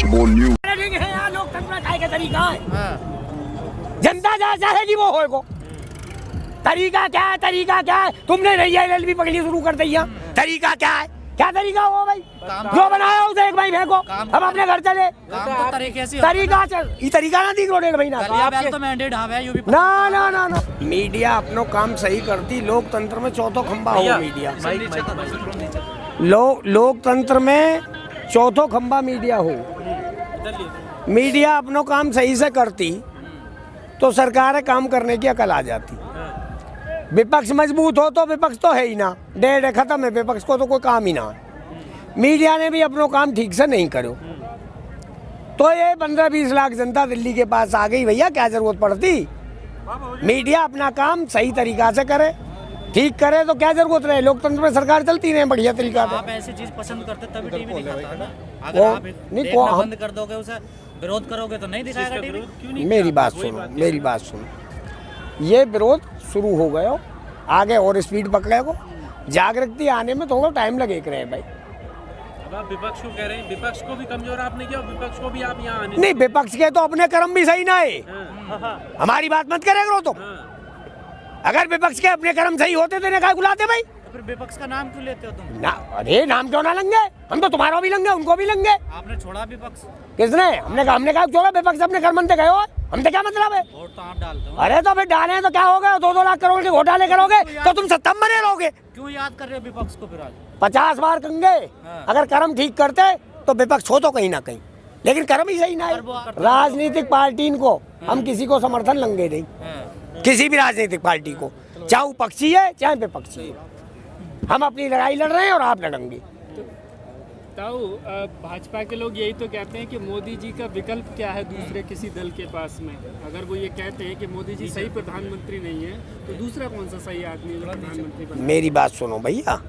बोल न्यूज लोकतंत्र का तरीका है, जनता जहाँ चाहेगी वो होएगा। तरीका क्या है? तरीका क्या है? तुमने नहीं एलएलबी पकड़ी शुरू कर दी है। तरीका क्या है? क्या तरीका हो भाई? जो बनाया उसे एक भाई फेंको, हम अपने घर चले। तरीका ना दिख रोड भाई ना ना ना ना। मीडिया अपनो काम सही करती, लोकतंत्र में चौथो खंबा हो मीडिया। लोकतंत्र में चौथो खंबा मीडिया हो। मीडिया अपनो काम सही से करती तो सरकार काम करने की अकल आ जाती। विपक्ष मजबूत हो तो विपक्ष तो है ही ना, डेढ़ खत्म है, विपक्ष को तो कोई काम ही ना है। मीडिया ने भी अपनो काम ठीक से नहीं करो तो ये 15-20 लाख जनता दिल्ली के पास आ गई। भैया क्या जरूरत पड़ती? मीडिया अपना काम सही तरीका से करे, ठीक करे तो क्या जरूरत रहे? लोकतंत्र में सरकार चलती रहे बढ़िया तरीका से। आप ऐसी चीज पसंद करते तभी टीवी दिखाता है ना। अगर आप देखना बंद कर दोगे, उसे विरोध करोगे तो नहीं दिखाएगा टीवी। मेरी बात सुनो, ये विरोध शुरू हो गए, आगे और स्पीड पकड़े को, जागृति आने में थोड़ा टाइम लगे रहे भाई। अब आप विपक्ष को कह रहे हैं, विपक्ष को भी कमजोर आपने किया, विपक्ष को भी आप यहाँ आने नहीं, विपक्ष के तो अपने कर्म भी सही ना है। हमारी बात मत करे करो तुम। अगर विपक्ष के अपने कर्म सही होते तो इन्हें क्या बुलाते भाई? तो फिर विपक्ष का नाम क्यों लेते हो तुम? ना, अरे नाम क्यों ना लेंगे? हम तो तुम्हारा भी लेंगे, उनको भी लेंगे। आपने छोड़ा विपक्ष? किसने? हमने कहा छोड़ा विपक्ष, अपने कर्म से गए हो। हमसे क्या मतलब है? वोट तो आप डालते हो। अरे तो फिर डाले तो क्या हो गया? 2-2 लाख करोड़ के घोटाले करोगे तो तुम सत्ता में बने रहोगे। क्यों याद कर रहे हो विपक्ष को फिर आज? 50 बार कहेंगे अगर कर्म ठीक करते तो विपक्ष हो तो कहीं ना कहीं, लेकिन कर्म ही सही ना है। राजनीतिक पार्टी को हम किसी को समर्थन लेंगे नहीं, किसी भी राजनीतिक पार्टी को, चाहे वो पक्षी है चाहे विपक्षी है। हम अपनी लड़ाई लड़ रहे हैं और आप लड़ेंगे। ताऊ, भाजपा के लोग यही तो कहते हैं कि मोदी जी का विकल्प क्या है दूसरे किसी दल के पास में? अगर वो ये कहते हैं कि मोदी जी सही प्रधानमंत्री नहीं है तो दूसरा कौन सा सही आदमी है जो प्रधानमंत्री बने? मेरी बात सुनो भैया,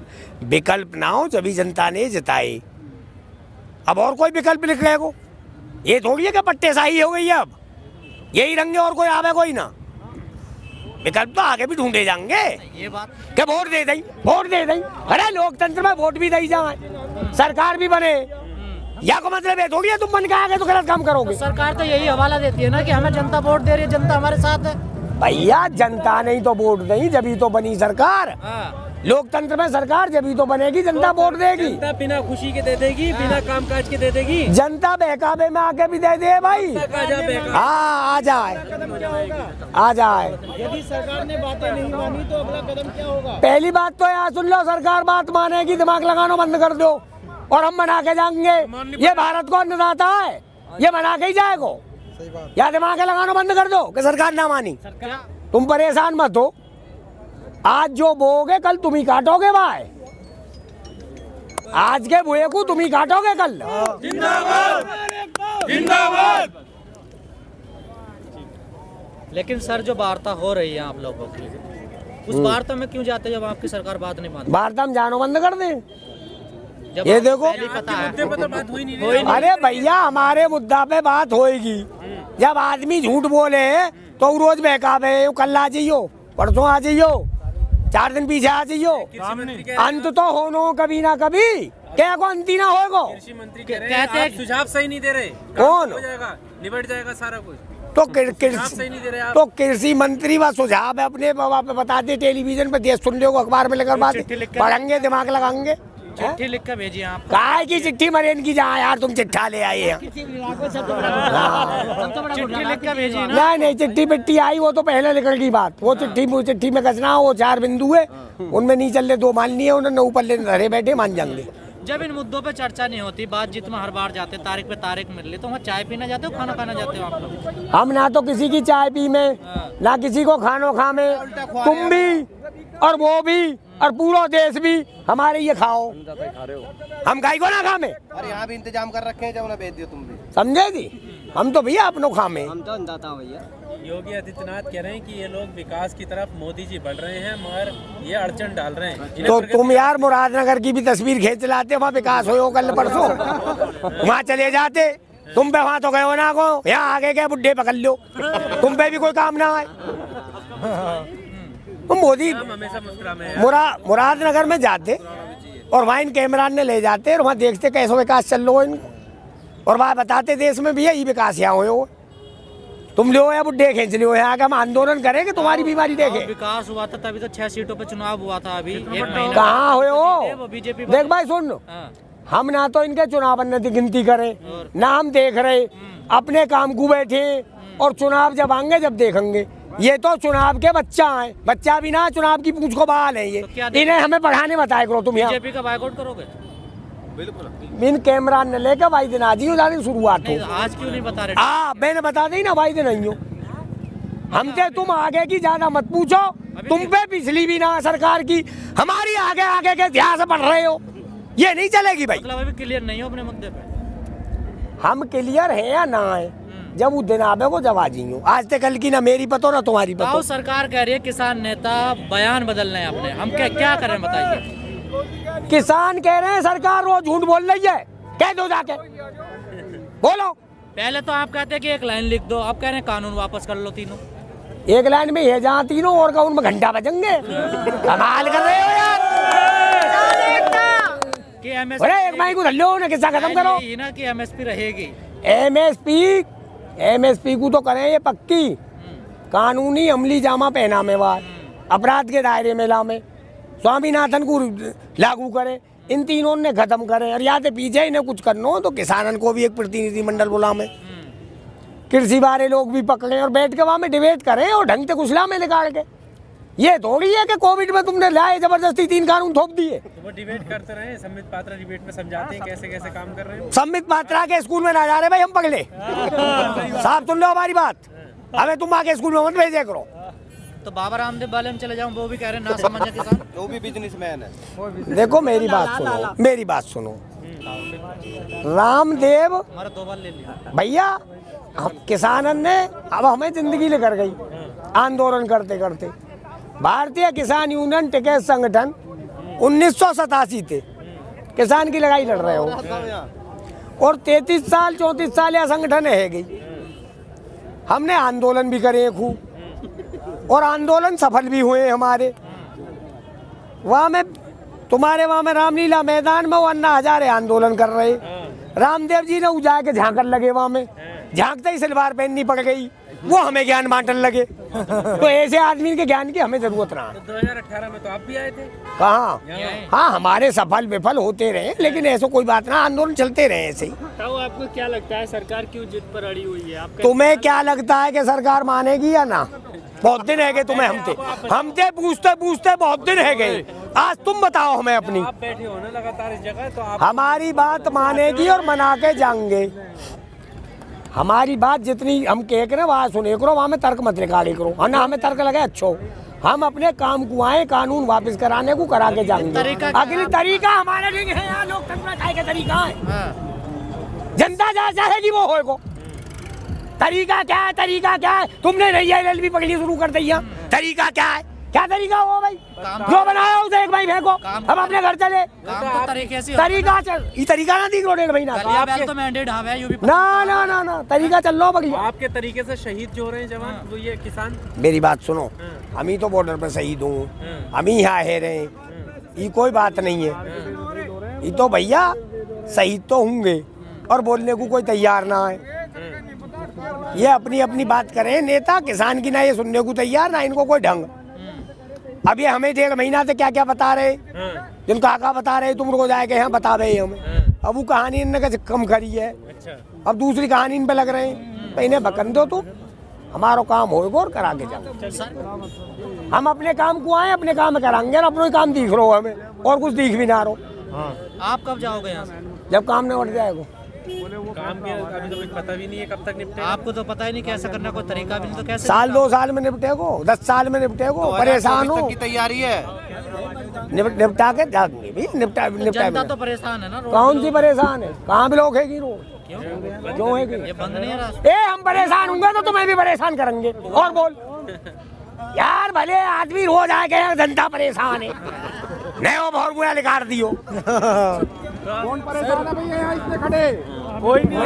विकल्प ना हो जब जनता ने जिताए। अब और कोई विकल्प लिख रहे को? ये थोड़ी है कि पट्टे शाही हो गई है, अब यही रंगे और कोई आवे कोई ना। विकल्प तो आगे भी ढूंढे जाएंगे। ये बात क्या वोट दे दें? अरे लोकतंत्र में वोट भी दे जाए, सरकार भी बने, या को मतलब है थोड़ी है तुम बन के आगे तो गलत काम करोगे। तो सरकार तो यही हवाला देती है ना कि हमें जनता वोट दे रही है, जनता हमारे साथ है। भैया जनता नहीं तो वोट नहीं, जब ही तो बनी सरकार। लोकतंत्र में सरकार जब ही तो बनेगी, जनता वोट देगी। जनता बिना खुशी के दे देगी, बिना कामकाज के दे देगी। जनता बहकावे में आके भी दे दे भाई। हाँ, आ जाए। यदि सरकार ने बातें नहीं मानी तो अगला कदम क्या होगा? पहली बात तो यार सुन लो, सरकार बात मानेगी, दिमाग लगाना बंद कर दो और हम बना के जाएंगे। ये भारत को अन्नदाता है, ये बना के ही जाएगा। या दिमाग लगाना बंद कर दो कि सरकार ना मानी। तुम परेशान मत हो, आज जो बोओगे कल तुम ही काटोगे भाई। आज के बुए को तुम ही काटोगे कल। जिंदाबाद। लेकिन सर, जो वार्ता हो रही है आप लोगों की, उस वार्ता में क्यों जाते जब आपकी सरकार बात नहीं मानती? वार्ता में जानो बंद कर दे। जब ये देखो, पता है बात हुई नहीं। अरे भैया हमारे मुद्दा पे बात होएगी। जब आदमी झूठ बोले तो रोज बहकावे, कल आ जाइयो, परसों आ जाइयो, 4 दिन पीछे आ जाइयो। अंत तो होनो कभी ना कभी, क्या को अंत ना होएगो। कृषि मंत्री कहते हैं सुझाव सही नहीं दे रहे। कौन? हो जाएगा, निबट जाएगा सारा कुछ। तो सही नहीं दे रहे आप। तो कृषि मंत्री व सुझाव अपने बताते, टेलीविजन पे देश सुन लो, अखबार में लेकर बात पढ़ेंगे, दिमाग लगाएंगे। चिट्ठी लिख कर भेजिए आप। काय की चिट्ठी मरेन की जहाँ यार तुम चिट्ठा ले आए हैं। चिट्ठी लिख कर भेजिए ना। नहीं, चिट्ठी पिट्ठी आई वो तो पहले निकल गई बात। वो चिट्ठी में कसना, वो 4 बिंदु है, उनमें नहीं चल रहे, 2 मान लिए उन्होंने, ऊपर ले धरे बैठे मान जाएंगे। जब इन मुद्दों पे चर्चा नहीं होती, बातचीत में हर बार जाते, तारीख पे तारीख मिल रही, तो वहाँ चाय पीना जाते हो, खाना खाना जाते हो आप लोग? हम ना तो किसी की चाय पी में, ना किसी को खानो खा में। तुम भी और वो भी और पूरा देश भी हमारे ये खाओ, हम गाय को ना खा में। अरे यहाँ भी इंतजाम कर रखे हैं, जब ना भेज दियो तुम भी, समझेगी। हम तो भैया अपनों खा में। हम तो अंदाता भैया। योगी आदित्यनाथ कह रहे हैं कि ये लोग विकास की तरफ मोदी जी बढ़ रहे हैं, मगर ये अड़चन डाल रहे हैं। तो तुम यार मुरादनगर की भी तस्वीर खींच लाते, वहाँ विकास हो कल परसों, वहाँ चले जाते। तुम पे वहाँ तो गए हो ना को, यहाँ आगे गए बुढ़े पकड़ लो, तुम पे भी कोई काम ना आए। मोदी मुरादनगर में जाते और वहाँ इन कैमरान ने ले जाते और वहाँ देखते कैसे विकास चल रहा है इनको, और वह बताते देश में भी यही विकास यहाँ हो। तुम लो या बुढ़े खींच लो यहाँ का हम आंदोलन करेंगे तुम्हारी बीमारी देखे। विकास हुआ था तभी तो 6 सीटों पे चुनाव हुआ था। अभी 1 महीना कहाँ हो वो बीजेपी देख भाई सुन, हम ना तो इनके चुनाव की गिनती करें ना हम देख रहे, अपने काम को बैठे और चुनाव जब आएंगे जब देखेंगे। ये तो चुनाव के बच्चा है, बच्चा भी ना चुनाव की पूंछ को बहाल है ये। इन्हें हमें पढ़ाने बताया करो तुम यहाँ। बीजेपी का बायकॉट करोगे? बिन कैमरा न लेकर भाई दिन आज ही उदाहरण शुरुआत हो। आज क्यों नहीं बता रहे? मैंने बता दी ना भाई दिन नहीं हो। हमसे तुम आगे की ज्यादा मत पूछो, तुम पे पिछली भी ना सरकार की, हमारी आगे आगे के इतिहास पढ़ रहे हो, ये नहीं चलेगी भाई। मतलब अभी क्लियर नहीं हो अपने मुद्दे पे? हम क्लियर है या ना है, जब वो दिन आवे को जब आ जाइयो। आज तक कल की ना मेरी पतो ना तुम्हारी पतो। सरकार कह रही है किसान नेता बयान बदलने हैं अपने, हम क्या करें बताइए? किसान कह रहे हैं सरकार रोज झूठ बोल रही है, कह दो जाके बोलो। पहले तो आप कहते हैं कि 1 लाइन लिख दो, अब कह रहे हैं कानून वापस कर लो तीनों। 1 लाइन में ये जहाँ तीनों और का उनमें घंटा बजेंगे। कमाल कर रहे हो यार। कि एमएसपी अरे एक माई को धर लो ना, किस्सा खत्म करो। ये ना कि एमएसपी रहेगी। एमएसपी को तो करें ये पक्की, कानूनी अमली जामा पहना में वार, अपराध के दायरे में लामे, स्वामीनाथन को लागू करें, इन तीनों ने खत्म करें। और या तो पीछे इन्हें कुछ करना हो तो किसानन को भी एक प्रतिनिधि मंडल बुला में, कृषि वाले लोग भी पकड़े और बैठ के वहां में डिबेट करें और ढंग से कुशला में निकाल के। ये थोड़ी है कि कोविड में तुमने लाए जबरदस्ती 3 कानून थोप दिए। तो वो डिबेट करते रहे, संबित पात्रा डिबेट में समझाते हैं कैसे कैसे काम कर रहे हैं। संबित पात्रा के स्कूल में ना जा रहे भाई हम पगले। साहब सुन लो हमारी बात, हमें तुम आके स्कूल में मत भेजे करो। तो बाबा रामदेव वाले में चले जाऊं, वो भी कह रहे हैं ना समझे किसान। वो भी बिजनेसमैन है। देखो मेरी बात सुनो, रामदेव हमारा 2 बार ले लिया भैया, हम किसानन ने अब हमें जिंदगी लेकर गई आंदोलन करते करते। भारतीय किसान यूनियन टिकैत संगठन 1987 थे किसान की लड़ाई लड़ रहे हो, और 33 साल 34 साल यह संगठन है गई। हमने आंदोलन भी करे खूब और आंदोलन सफल भी हुए हमारे। वहाँ में तुम्हारे वहाँ में रामलीला मैदान में वो अन्ना हजारे आंदोलन कर रहे, रामदेव जी ने उजा के झांकन लगे, वहाँ में झांकते ही सलवार पहननी पड़ गई, वो हमें ज्ञान बांटने लगे। तो ऐसे आदमी के ज्ञान की हमें जरूरत ना। तो 2018 में तो आप भी आए थे कहाँ? हाँ हमारे सफल विफल होते रहे, लेकिन ऐसा कोई बात ना, आंदोलन चलते रहे ऐसे ही। तो आपको क्या लगता है सरकार क्यों जिद पर अड़ी हुई है? आपका तुम्हें क्या लगता है कि सरकार मानेगी या ना? बहुत दिन है गए तुम्हें हमसे पूछते पूछते बहुत दिन है गए। आज तुम बताओ हमें अपनी। आप बैठे हो ना लगातार इस जगह, तो आप हमारी बात मानेगी और मना के जाएंगे। हमारी बात जितनी हम कह के ना वहाँ सुने करो, वहाँ में तर्क मत निकाले करो। है ना, हमें तर्क लगे अच्छो, हम अपने काम को आए कानून वापस कराने को करा के जाएंगे। अगली तरीका हमारे लिए है यहाँ लोकतंत्र का तरीका है, जनता जहाँ चाहेगी वो होएगा। तरीका क्या है? तरीका क्या है? तुमने नहीं LLB पकड़ी शुरू कर दी है, तरीका क्या है? क्या तरीका हो भाई? जो बनाया उसे एक भाई फेंको, हम अपने घर चले। काम तो तरीके से तरीका चल, ये तरीका ना दिख रोड महीना तो मैंडेट हाँ है, ना ना ना ना तरीका चल लो बगलिया। आपके तरीके से शहीद जो हो रहे हैं जवान, वो ये किसान। मेरी बात सुनो, हम ही तो बॉर्डर पे शहीद हूँ, हम ही यहाँ है रहे, ये कोई बात नहीं है। ये तो भैया शहीद तो होंगे और बोलने को कोई तैयार ना है। ये अपनी अपनी बात करें, नेता किसान की ना ये सुनने को तैयार ना इनको कोई ढंग। अब ये हमें 1.5 महीना से क्या क्या बता रहे, जिनका आका बता रहे तुम रोज आए यहाँ बता रहे हमें। अब वो कहानी इनने कम करी है, अब दूसरी कहानी इन पे लग रहे हैं। तो इन्हें बकन दो, तो हमारा काम होगा और करा के जाओ। हम अपने काम को आए, अपने काम कराएंगे और अपना काम दिख रहो हमें, और कुछ दिख भी ना रहो। आप कब जाओगे यहाँ से? जब काम नहीं उठ जाएगा। काम के अभी तो कुछ पता भी नहीं है कब तक निपटेगा। आपको तो पता ही नहीं कैसे करना, कोई तरीका भी नहीं, तो कैसे? साल 2 साल में निपटेगो, 10 साल में निपटेगो, परेशान हो की तैयारी है, निपटा के जाएंगे भी। जनता तो परेशान है ना। कौन सी परेशान है? कहाँ ब्लॉक है की रोड? क्यों है ये बंद नहीं है रास्ता? हम परेशान होंगे तो तुम्हें भी परेशान करेंगे। और बोल यार, भले आदमी रोज आ गए, जनता परेशान है, नया फॉर्मूला निकाल दियो। कौन परेशान है भैया यहाँ इतने खड़े? कोई नहीं है।